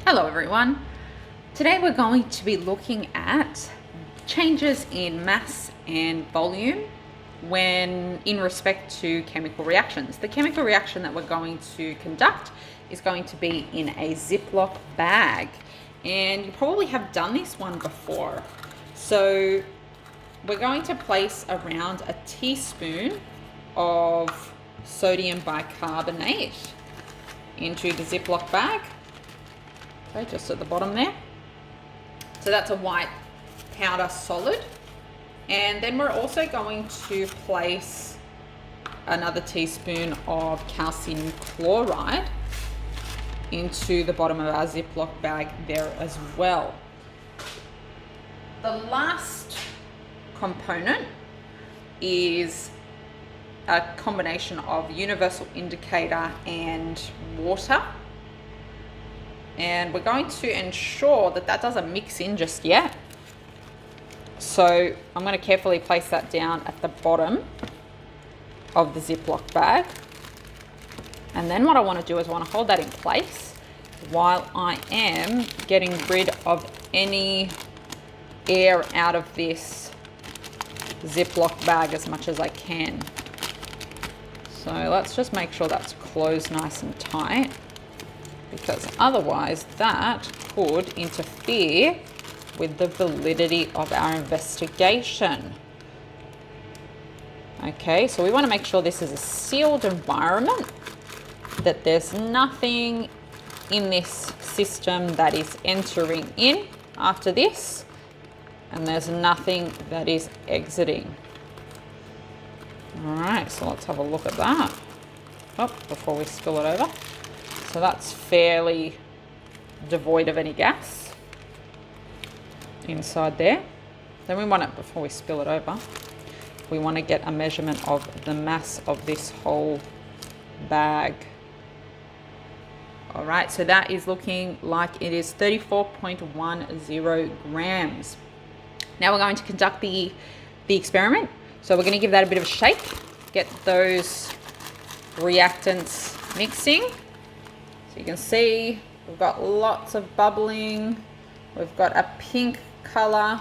Hello everyone. Today we're going to be looking at changes in mass and volume when in respect to chemical reactions. The chemical reaction that we're going to conduct is going to be in a Ziploc bag, and you probably have done this one before. So we're going to place around a teaspoon of sodium bicarbonate into the Ziploc bag. Okay, just at the bottom there. So that's a white powder solid. And then we're also going to place another teaspoon of calcium chloride into the bottom of our Ziploc bag there as well. The last component is a combination of universal indicator and water. And we're going to ensure that that doesn't mix in just yet. So I'm going to carefully place that down at the bottom of the Ziploc bag. And then what I want to do is I want to hold that in place while I am getting rid of any air out of this Ziploc bag as much as I can. So let's just make sure that's closed nice and tight, because otherwise that could interfere with the validity of our investigation. Okay, so we want to make sure this is a sealed environment, that there's nothing in this system that is entering in after this, and there's nothing that is exiting. All right, so let's have a look at that. Oh, before we spill it over. So that's fairly devoid of any gas inside there. Then we want it, before we spill it over, we want to get a measurement of the mass of this whole bag. All right, so that is looking like it is 34.10 grams. Now we're going to conduct the experiment. So we're going to give that a bit of a shake, get those reactants mixing. So you can see we've got lots of bubbling. We've got a pink color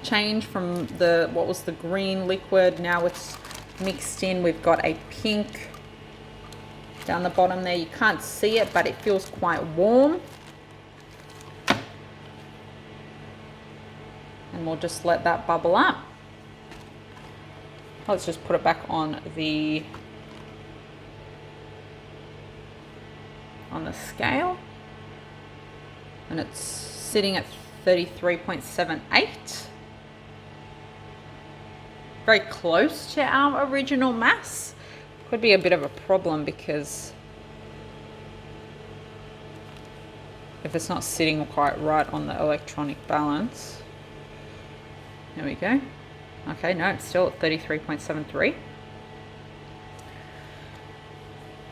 change from what was the green liquid. Now it's mixed in. We've got a pink down the bottom there. You can't see it, but it feels quite warm. And we'll just let that bubble up. Let's just put it back on the scale, and it's sitting at 33.78, very close to our original mass. Could be a bit of a problem because if it's not sitting quite right on the electronic balance. There we go. Okay, no, it's still at 33.73.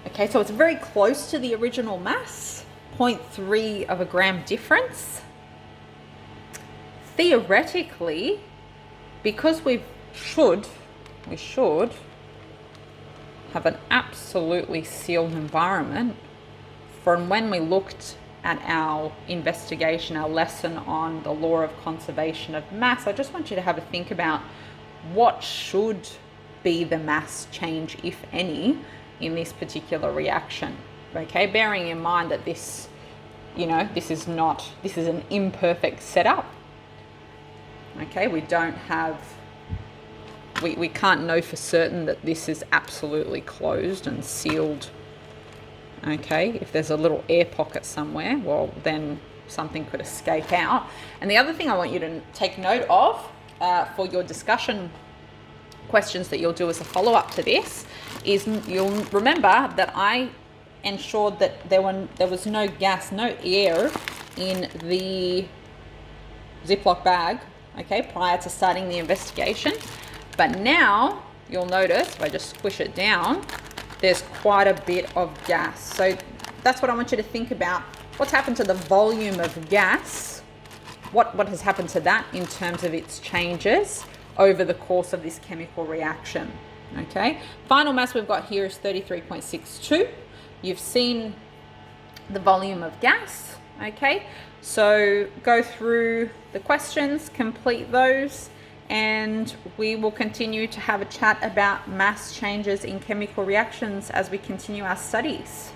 Okay, so it's very close to the original mass, 0.3 of a gram difference. Theoretically, because we should have an absolutely sealed environment, from when we looked at our investigation, our lesson on the law of conservation of mass, I just want you to have a think about what should be the mass change, if any, in this particular reaction. Okay, bearing in mind that this, this is an imperfect setup. Okay, we can't know for certain that this is absolutely closed and sealed. Okay, if there's a little air pocket somewhere, well, then something could escape out. And the other thing I want you to take note of for your discussion questions that you'll do as a follow-up to this is you'll remember that I ensured that there was no gas, no air in the Ziploc bag, okay, prior to starting the investigation. But now you'll notice, if I just squish it down, there's quite a bit of gas. So that's what I want you to think about. What's happened to the volume of gas? What has happened to that in terms of its changes over the course of this chemical reaction? Okay, final mass we've got here is 33.62. You've seen the volume of gas. Okay, so go through the questions, complete those, and we will continue to have a chat about mass changes in chemical reactions as we continue our studies.